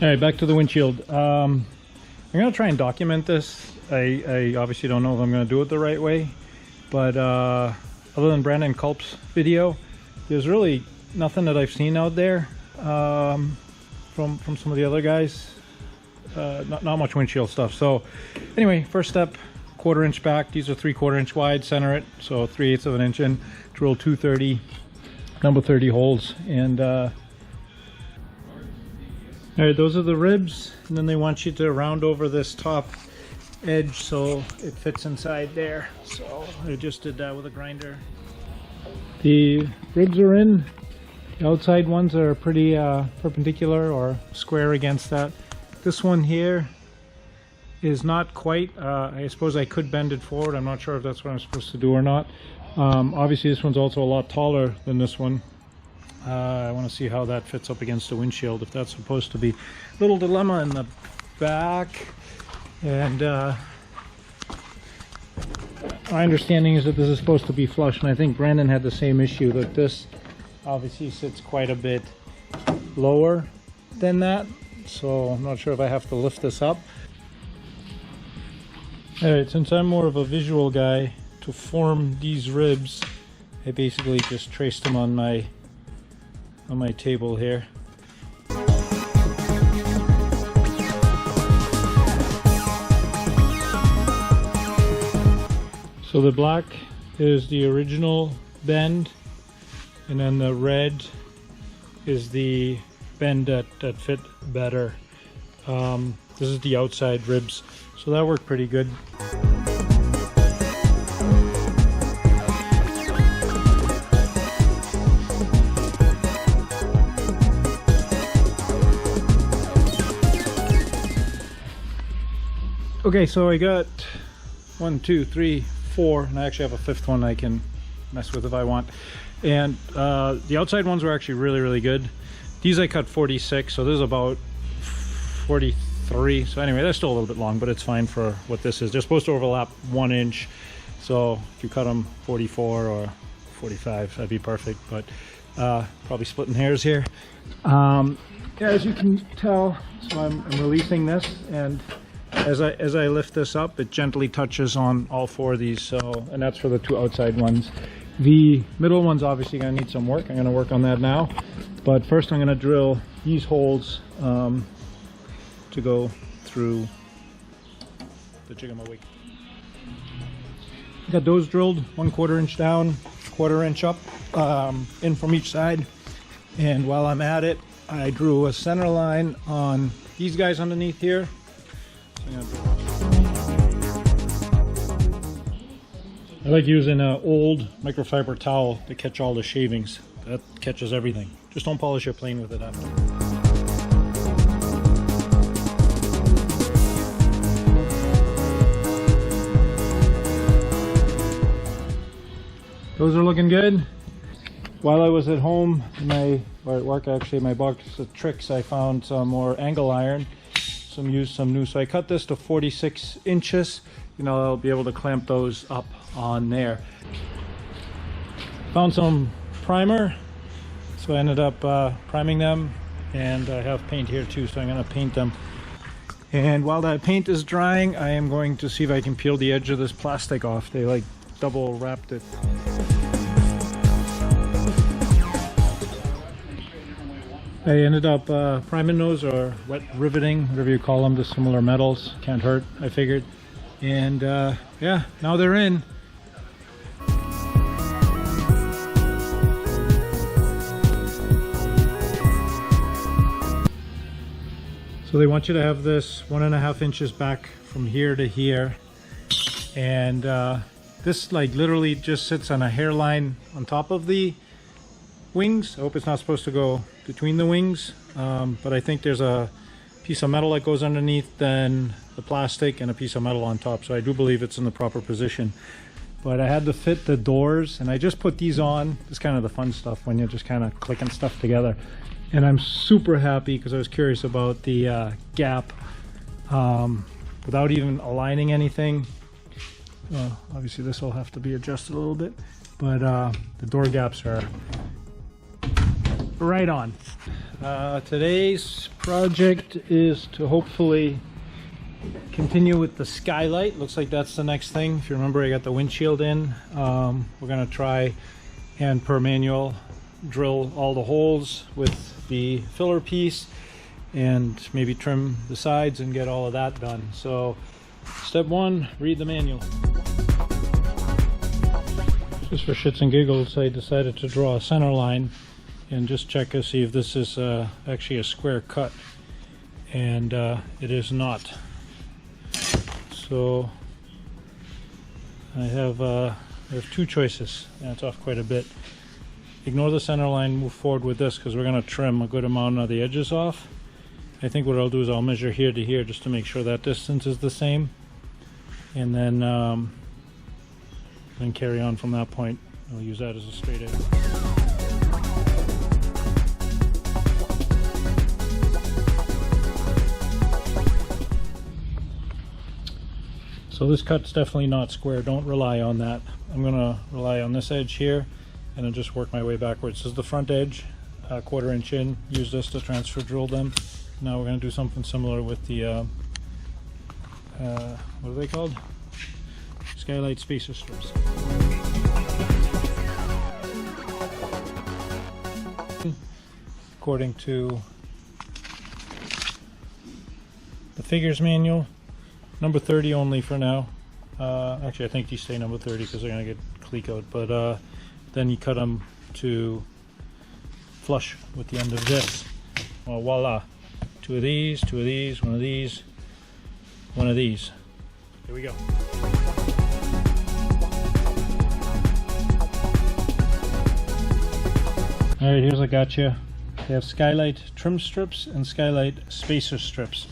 All right, back to the windshield. I'm gonna try and document this. I obviously don't know if I'm gonna do it the right way, but other than Brandon Culp's video, there's really nothing that I've seen out there from some of the other guys. Not much windshield stuff. So anyway, first step, 1/4 inch back. These are 3/4 inch wide. Center it, so 3/8 of an inch in. Drill 230, number 30 holes, and all right, those are the ribs, and then they want you to round over this top edge so it fits inside there. So I just did that with a grinder. The ribs are in. The outside ones are pretty perpendicular or square against that. This one here is not quite. I suppose I could bend it forward. I'm not sure if that's what I'm supposed to do or not. Obviously this one's also a lot taller than this one. I want to see how that fits up against the windshield, if that's supposed to be. Little dilemma in the back, and my understanding is that this is supposed to be flush, and I think Brandon had the same issue, that this obviously sits quite a bit lower than that, so I'm not sure if I have to lift this up. Alright, since I'm more of a visual guy, to form these ribs I basically just traced them on my table here. So the black is the original bend, and then the red is the bend that fit better. This is the outside ribs, so that worked pretty good. Okay, so I got 1, 2, 3, 4, and I actually have a fifth one I can mess with if I want. And the outside ones were actually really good. These I cut 46, so this is about 43. So anyway, they're still a little bit long, but it's fine for what this is. They're supposed to overlap 1 inch, so if you cut them 44 or 45, that'd be perfect. But probably splitting hairs here. Yeah, as you can tell, so I'm releasing this, and as I lift this up, it gently touches on all 4 of these. So, and that's for the 2 outside ones. The middle one's obviously going to need some work. I'm going to work on that now. But first I'm going to drill these holes to go through the jig-a-ma-wig. Got those drilled, 1/4 inch down, 1/4 inch up, in from each side. And while I'm at it, I drew a center line on these guys underneath here. I like using an old microfiber towel to catch all the shavings. That catches everything. Just don't polish your plane with it after. Those are looking good. While I was at home, or at work actually, my box of tricks, I found some more angle iron. Used some new, so I cut this to 46 inches. You know, I'll be able to clamp those up on there. Found some primer, so I ended up priming them, and I have paint here too, so I'm going to paint them. And while that paint is drying, I am going to see if I can peel the edge of this plastic off. They like double wrapped it. I ended up priming those, or wet riveting, whatever you call them, to similar metals. Can't hurt, I figured. And yeah, now they're in. So they want you to have this 1.5 inches back from here to here. And this like literally just sits on a hairline on top of the wings. I hope it's not supposed to go between the wings, but I think there's a piece of metal that goes underneath, then the plastic, and a piece of metal on top, so I do believe it's in the proper position. But I had to fit the doors, and I just put these on. It's kind of the fun stuff when you're just kind of clicking stuff together, and I'm super happy because I was curious about the gap without even aligning anything. Obviously this will have to be adjusted a little bit, but the door gaps are right on. Today's project is to hopefully continue with the Skylight. Looks like that's the next thing. If you remember, I got the windshield in. We're gonna try and per manual drill all the holes with the filler piece and maybe trim the sides and get all of that done. So step one, read the manual. Just for shits and giggles, I decided to draw a center line and just check to see if this is actually a square cut, and it is not. So I have two choices, and it's off quite a bit. Ignore the center line, move forward with this because we're going to trim a good amount of the edges off. I think what I'll do is I'll measure here to here just to make sure that distance is the same, and then carry on from that point. I'll use that as a straight edge. So this cut's definitely not square. Don't rely on that. I'm gonna rely on this edge here and then just work my way backwards. This is the front edge, a 1/4 inch in. Use this to transfer drill them. Now we're gonna do something similar with the what are they called? Skylight spacer strips. According to the figures manual, number 30 only for now. Actually, I think these stay number 30 because they're gonna get cleek out. But then you cut them to flush with the end of this. Well, voila! Two of these, one of these, one of these. Here we go. All right, here's what I got you. They have Skylight trim strips and Skylight spacer strips.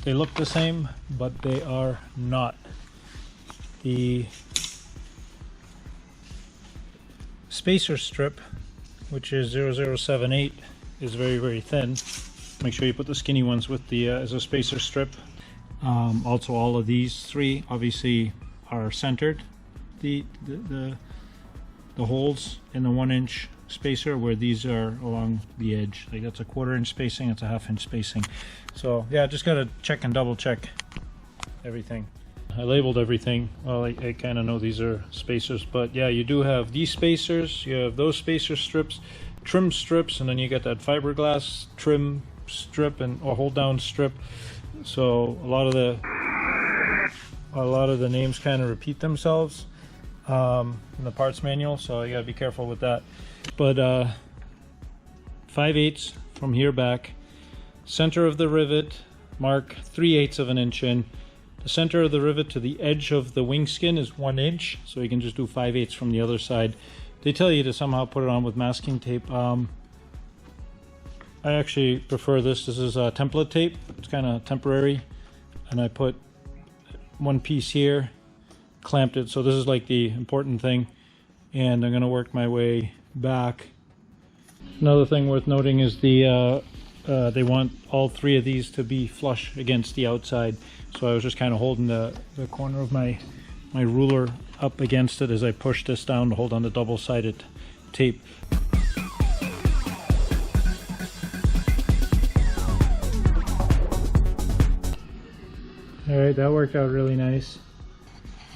They look the same, but they are not. The spacer strip, which is 0078, is very, very thin. Make sure you put the skinny ones with the as a spacer strip. Also, all of these three obviously are centered. The holes in the 1 inch spacer, where these are along the edge. Like that's a 1/4 inch spacing, it's a 1/2 inch spacing. So yeah, just gotta check and double check everything. I labeled everything. Well, I kind of know these are spacers, but yeah, you do have these spacers, you have those spacer strips, trim strips, and then you get that fiberglass trim strip and or hold down strip. So a lot of the names kind of repeat themselves in the parts manual, so you gotta be careful with that. But 5/8 from here back, center of the rivet, mark 3/8 of an inch in. The center of the rivet to the edge of the wing skin is 1 inch, so you can just do 5/8 from the other side. They tell you to somehow put it on with masking tape. I actually prefer this. This is template tape. It's kind of temporary, and I put one piece here, clamped it. So this is like the important thing, and I'm going to work my way back. Another thing worth noting is the they want all three of these to be flush against the outside, so I was just kind of holding the corner of my ruler up against it as I push this down to hold on the double-sided tape. Alright, that worked out really nice.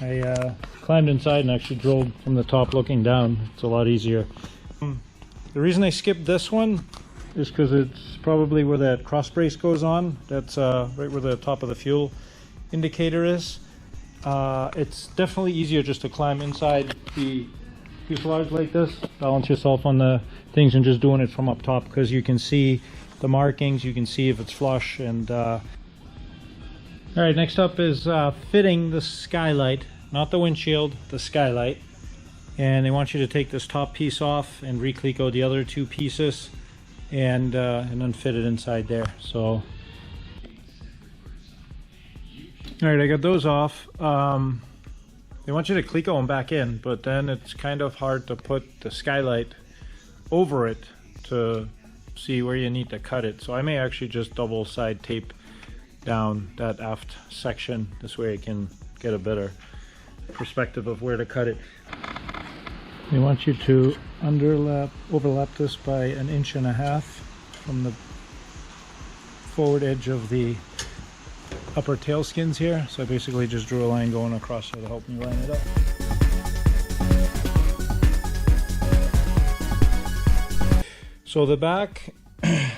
I climbed inside and actually drilled from the top looking down. It's a lot easier. The reason I skipped this one is because it's probably where that cross brace goes on. That's right where the top of the fuel indicator is. It's definitely easier just to climb inside the fuselage like this, balance yourself on the things and just doing it from up top, because you can see the markings, you can see if it's flush. And alright, next up is fitting the Skylight, not the windshield, the Skylight. And they want you to take this top piece off and reclico the other two pieces and then fit it inside there. So alright, I got those off. They want you to clico them back in, but then it's kind of hard to put the Skylight over it to see where you need to cut it. So I may actually just double side tape down that aft section. This way I can get a better perspective of where to cut it. They want you to overlap this by 1.5 inches. from the forward edge of the upper tail skins here. So I basically just drew a line going across here to help me line it up. So the back is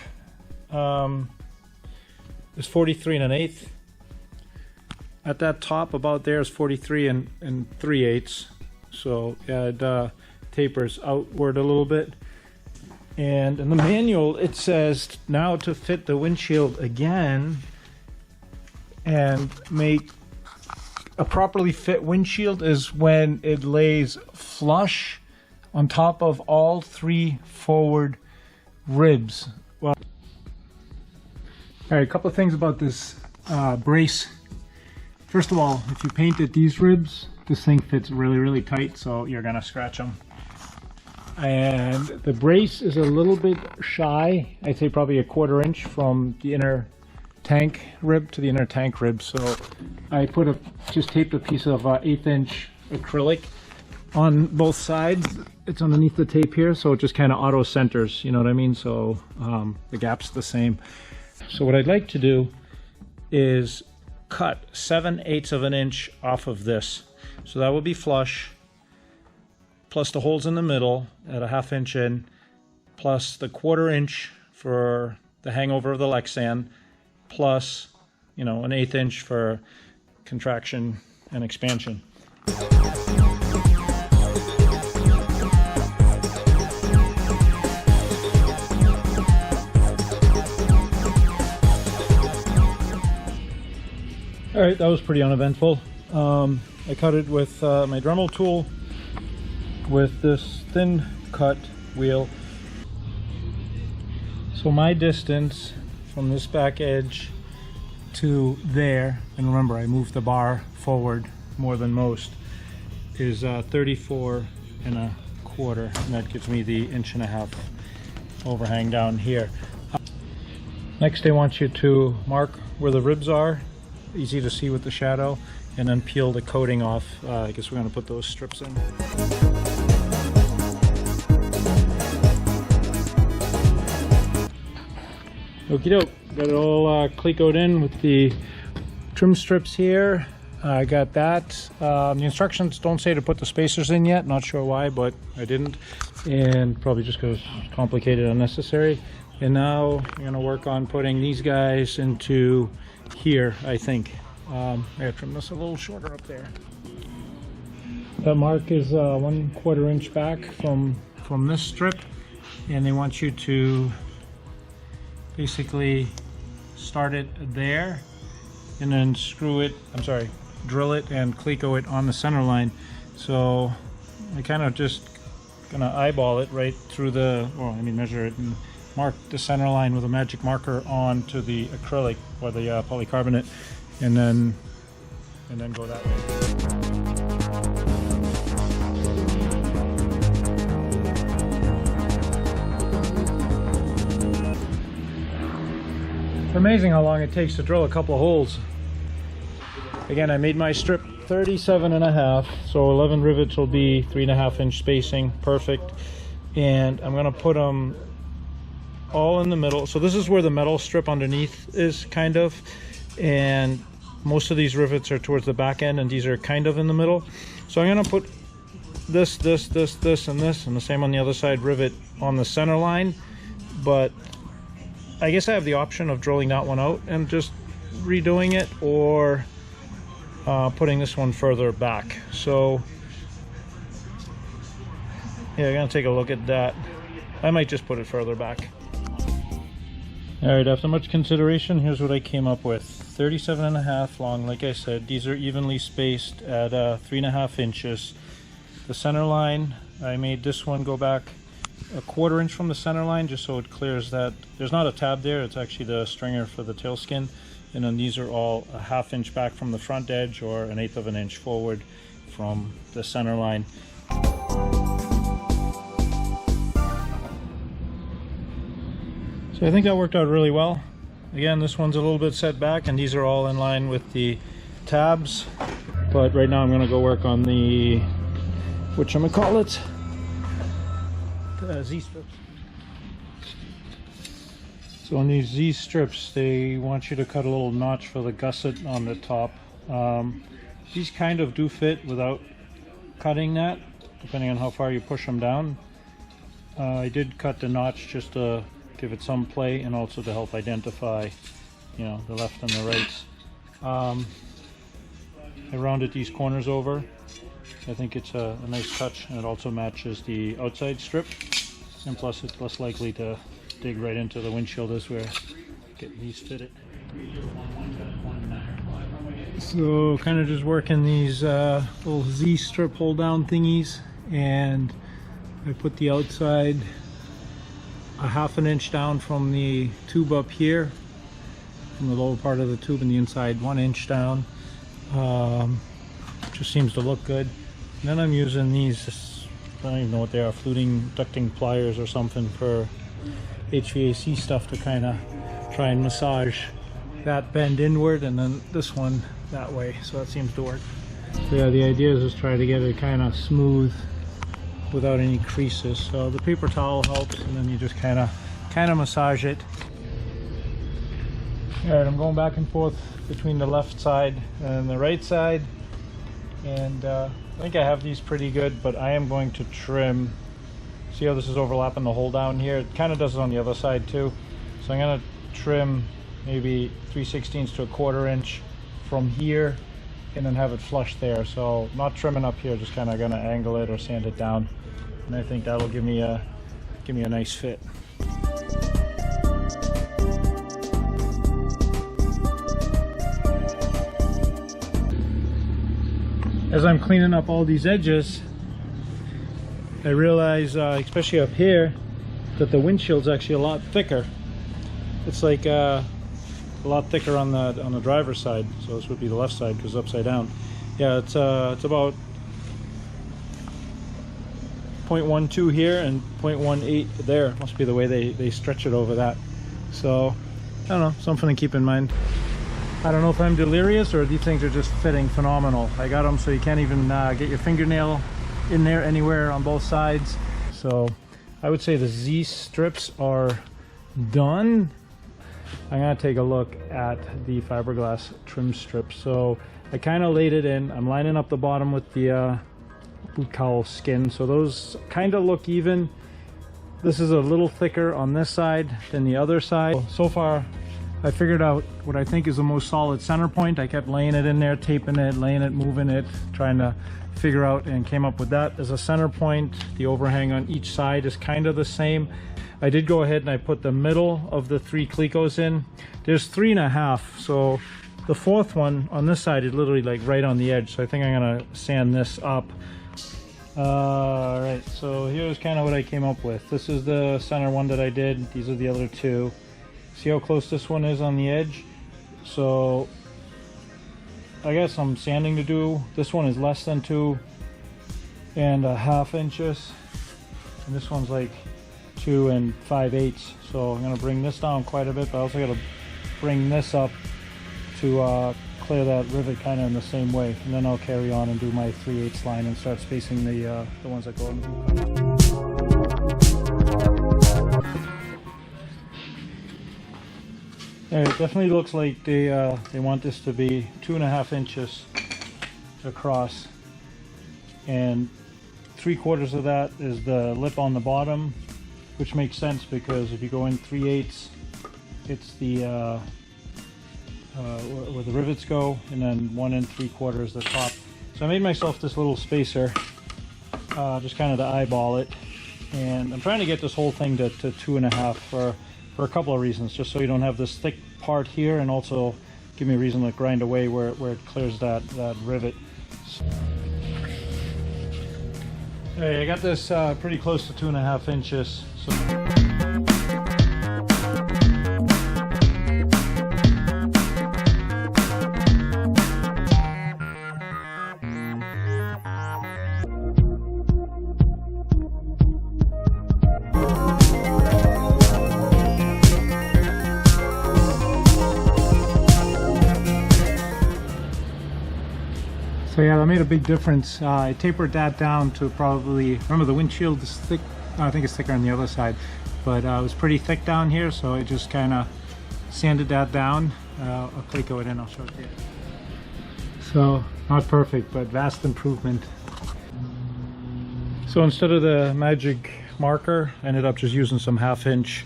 43 1/8. At that top about there is 43 and 3/8. So it tapers outward a little bit. And in the manual it says now to fit the windshield again and make a properly fit windshield is when it lays flush on top of all 3 forward ribs. Well, all right, a couple of things about this brace. First of all, if you painted these ribs, this thing fits really tight, so you're gonna scratch them. And the brace is a little bit shy. I'd say probably a 1/4 inch from the inner tank rib to the inner tank rib. So I just taped a piece of 1/8 inch acrylic on both sides. It's underneath the tape here, so it just kind of auto centers, you know what I mean? So the gap's the same. So what I'd like to do is cut 7/8 of an inch off of this. So that will be flush, plus the holes in the middle at a 1/2 inch in, plus the 1/4 inch for the hangover of the Lexan, plus, you know, an 1/8 inch for contraction and expansion. All right, that was pretty uneventful. I cut it with my Dremel tool with this thin cut wheel. So my distance from this back edge to there, and remember I moved the bar forward more than most, is 34 1/4, and that gives me the 1.5 inch overhang down here. Next I want you to mark where the ribs are, easy to see with the shadow, and then peel the coating off. I guess we're going to put those strips in. Okie doke, got it all clecoed in with the trim strips here. I got that. The instructions don't say to put the spacers in yet, not sure why, but I didn't, and probably just because it's complicated and unnecessary. And now I'm going to work on putting these guys into here, I think. I gotta trim this a little shorter up there. That mark is 1/4 inch back from this strip, and they want you to basically start it there and then drill it and cleco it on the center line. So I kind of just gonna eyeball it right through measure it and mark the center line with a magic marker onto the acrylic or the polycarbonate, and then go that way. It's amazing how long it takes to drill a couple of holes. Again, I made my strip 37 1/2, so 11 rivets will be 3.5 inch spacing, perfect. And I'm gonna put them all in the middle. So this is where the metal strip underneath is, kind of, and most of these rivets are towards the back end, and these are kind of in the middle. So I'm going to put this, and the same on the other side rivet on the center line. But I guess I have the option of drilling that one out and just redoing it, or putting this one further back. So yeah, I'm going to take a look at that. I might just put it further back. Alright, after much consideration, here's what I came up with. 37 1/2 long, like I said. These are evenly spaced at 3.5 inches. The center line, I made this one go back a 1/4 inch from the center line, just so it clears that. There's not a tab there, it's actually the stringer for the tail skin. And then these are all a 1/2 inch back from the front edge, or 1/8 of an inch forward from the center line. So I think that worked out really well. Again, this one's a little bit set back, and these are all in line with the tabs. But right now I'm going to go work on the, whatchamacallit, the Z-strips. So on these Z strips, they want you to cut a little notch for the gusset on the top. These kind of do fit without cutting that, depending on how far you push them down. I did cut the notch just to give it some play and also to help identify, you know, the left and the rights. I rounded these corners over. I think it's a nice touch, and it also matches the outside strip, and plus it's less likely to dig right into the windshield as we're getting these fitted. So kind of just working these little Z strip hold down thingies, and I put the outside a half an inch down from the tube up here, from the lower part of the tube, and the inside 1 inch down. Just seems to look good. And then I'm using these, I don't even know what they are, fluting ducting pliers or something for HVAC stuff to kind of try and massage that bend inward, and then this one that way. So that seems to work. So yeah, the idea is just try to get it kind of smooth without any creases. So the paper towel helps, and then you just kind of massage it. All right, I'm going back and forth between the left side and the right side, and I think I have these pretty good, but I am going to trim. See how this is overlapping the hole down here? It kind of does it on the other side too. So I'm going to trim maybe 3/16 to 1/4 inch from here, and then have it flush there. So not trimming up here, just kind of going to angle it or sand it down, and I think that'll give me a nice fit. As I'm cleaning up all these edges, I realize, especially up here, that the windshield's actually a lot thicker. It's like a lot thicker on the driver's side. So this would be the left side because it's upside down. Yeah, it's about 0.12 here and 0.18 there. Must be the way they stretch it over that. So I don't know, something to keep in mind. I don't know if I'm delirious or these things are just fitting phenomenal. I got them so you can't even get your fingernail in there anywhere on both sides. So I would say the Z strips are done. I'm gonna take a look at the fiberglass trim strips. So I kind of laid it in. I'm lining up the bottom with the boot cowl skin, so those kind of look even. This is a little thicker on this side than the other side. So far I figured out what I think is the most solid center point. I kept laying it in there, taping it, laying it, moving it, trying to figure out, and came up with that as a center point. The overhang on each side is kind of the same. I did go ahead and I put the middle of the 3 clecos in. There's 3.5, so the 4th one on this side is literally like right on the edge. So I think I'm gonna sand this up. All right, so here's kind of what I came up with. This is the center one that I did. These are the other 2. See how close this one is on the edge? So I got some sanding to do. This one is less than 2.5 inches, and this one's like 2 5/8. So I'm gonna bring this down quite a bit, but I also gotta bring this up to clear that rivet kind of in the same way, and then I'll carry on and do my 3/8 line and start spacing the ones that go in. It definitely looks like they want this to be 2.5 inches across, and 3/4 of that is the lip on the bottom, which makes sense because if you go in 3/8, it's the where the rivets go, and then 1 3/4 the top. So I made myself this little spacer, just kind of to eyeball it, and I'm trying to get this whole thing to 2.5 for a couple of reasons. Just so you don't have this thick part here, and also give me a reason to grind away where it clears that rivet. Hey, I got this pretty close to 2.5 inches. So So yeah, that made a big difference. I tapered that down to probably, remember the windshield is thick, I think it's thicker on the other side. but it was pretty thick down here, so I just kind of sanded that down. I'll Cleco it in, I'll show it to you. So not perfect, but vast improvement. So instead of the magic marker, I ended up just using some 1/2"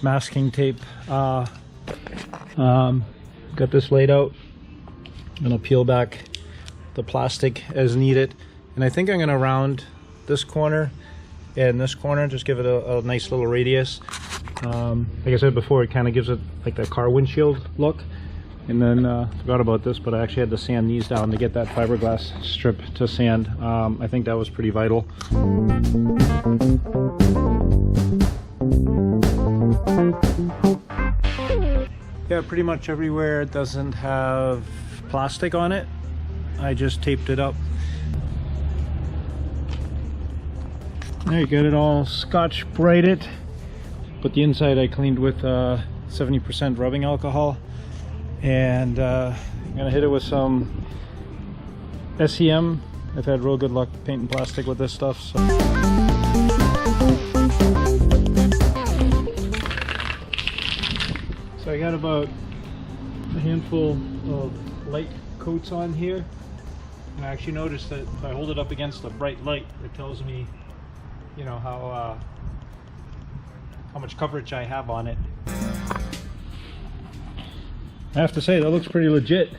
masking tape. Got this laid out. I'm gonna peel back the plastic as needed, and I think I'm gonna round this corner and this corner, just give it a nice little radius. Like I said before, it kind of gives it like the car windshield look. And then forgot about this, but I actually had to sand these down to get that fiberglass strip to sand. I think that was pretty vital. Yeah, pretty much everywhere it doesn't have plastic on it, I just taped it up. There, you got it all Scotch Brighted, but the inside I cleaned with 70% rubbing alcohol. And I'm gonna hit it with some SEM. I've had real good luck painting plastic with this stuff. So I got about a handful of light coats on here. And I actually noticed that if I hold it up against a bright light, it tells me, you know, how much coverage I have on it. I have to say, that looks pretty legit.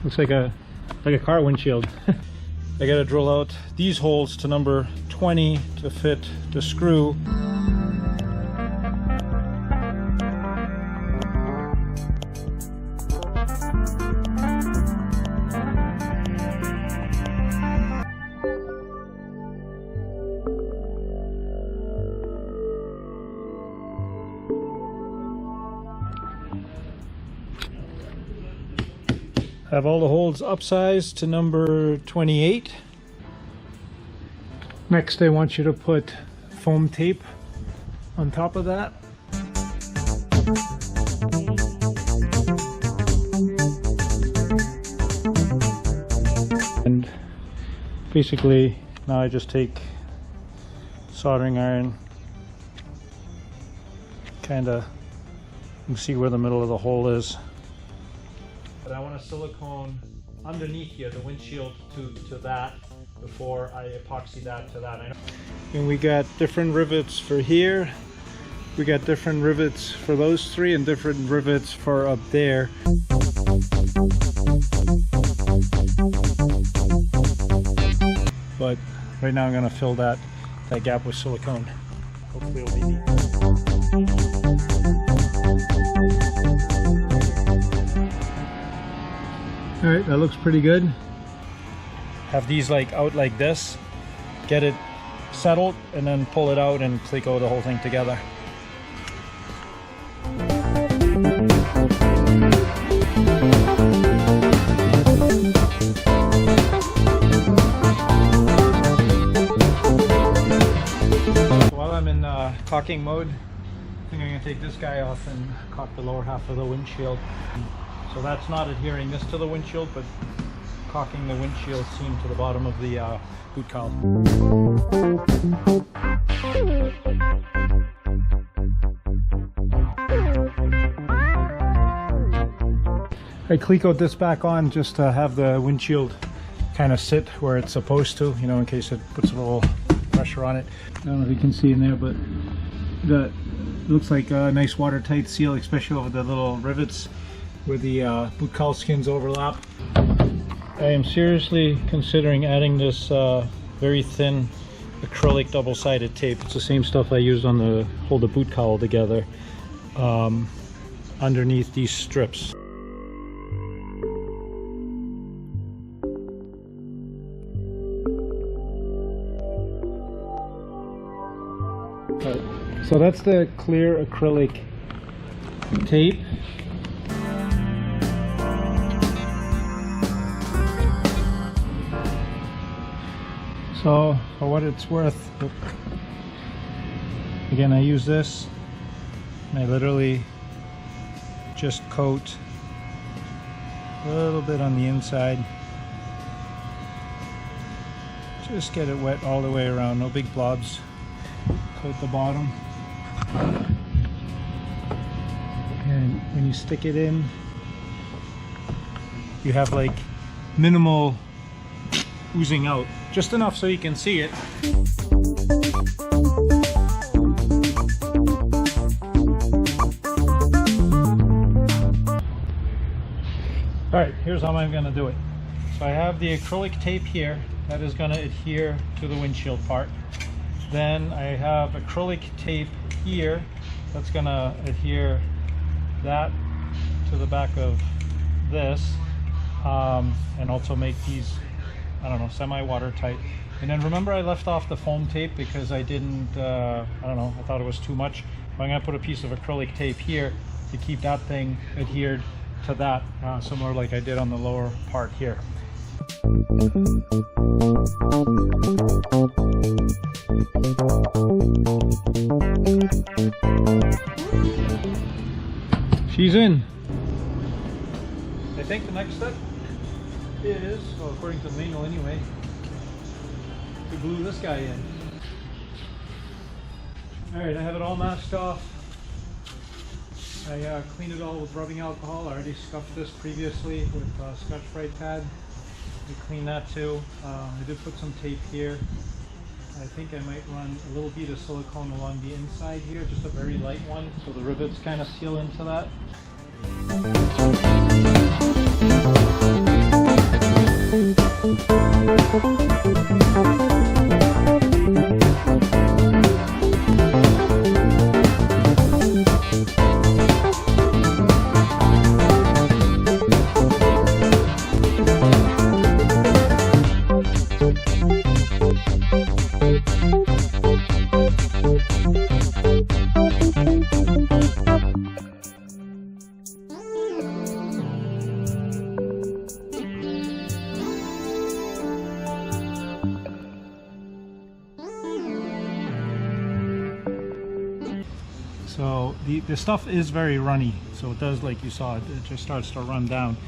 Looks like a car windshield. I gotta drill out these holes to number 20 to fit the screw. Have all the holes upsized to number 28. Next, I want you to put foam tape on top of that. And basically, now I just take soldering iron, kind of, you can see where the middle of the hole is. But I want to silicone underneath here, the windshield to that, before I epoxy that to that. And we got different rivets for here. We got different rivets for those three and different rivets for up there. But right now I'm going to fill that gap with silicone. Hopefully it'll be neat. Alright, that looks pretty good. Have these like out like this, get it settled, and then pull it out and Cleco the whole thing together. So while I'm in caulking mode, I think I'm going to take this guy off and caulk the lower half of the windshield. So that's not adhering this to the windshield, but caulking the windshield seam to the bottom of the boot cowl. I Clecoed this back on just to have the windshield kind of sit where it's supposed to, you know, in case it puts a little pressure on it. I don't know if you can see in there, but that looks like a nice watertight seal, especially over the little rivets where the boot cowl skins overlap. I am seriously considering adding this very thin acrylic double-sided tape. It's the same stuff I used on the hold the boot cowl together underneath these strips. So that's the clear acrylic tape. So for what it's worth, again, I use this and I literally just coat a little bit on the inside. Just get it wet all the way around, no big blobs. also at the bottom. And when you stick it in, you have like minimal oozing out, just enough so you can see it. Alright, here's how I'm going to do it. So I have the acrylic tape here that is going to adhere to the windshield part. Then I have acrylic tape here that's going to adhere that to the back of this, and also make these, I don't know, semi-watertight. And then remember I left off the foam tape because I didn't, I don't know, I thought it was too much. But I'm going to put a piece of acrylic tape here to keep that thing adhered to that, similar like I did on the lower part here. She's in. I think the next step is, well, according to the manual anyway, to glue this guy in. Alright, I have it all masked off. I cleaned it all with rubbing alcohol. I already scuffed this previously with Scotch-Brite pad. We cleaned that too. I did put some tape here. I think I might run a little bit of silicone along the inside here, just a very light one, so the rivets kind of seal into that. So the stuff is very runny, so it does, like you saw, it just starts to run down.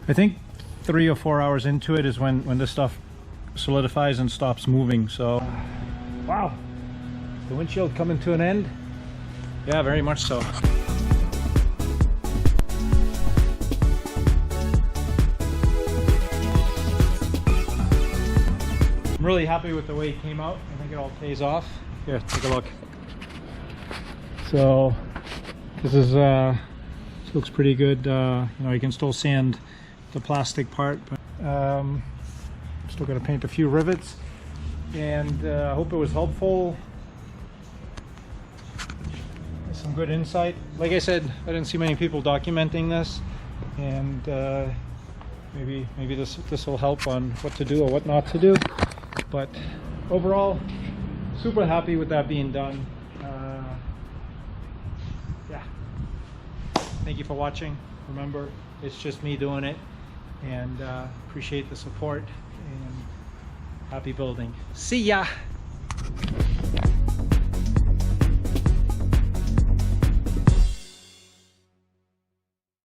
I think 3 or 4 hours into it is when this stuff solidifies and stops moving. So wow, the windshield coming to an end. Yeah, very much so. I'm really happy with the way it came out. I think it all pays off. Here, take a look. So this is this looks pretty good. You know, you can still sand the plastic part, but still got to paint a few rivets. And I hope it was helpful. Some good insight. Like I said, I didn't see many people documenting this, and maybe this will help on what to do or what not to do. But overall, super happy with that being done. Yeah. Thank you for watching. Remember, it's just me doing it, and appreciate the support, and happy building. See ya!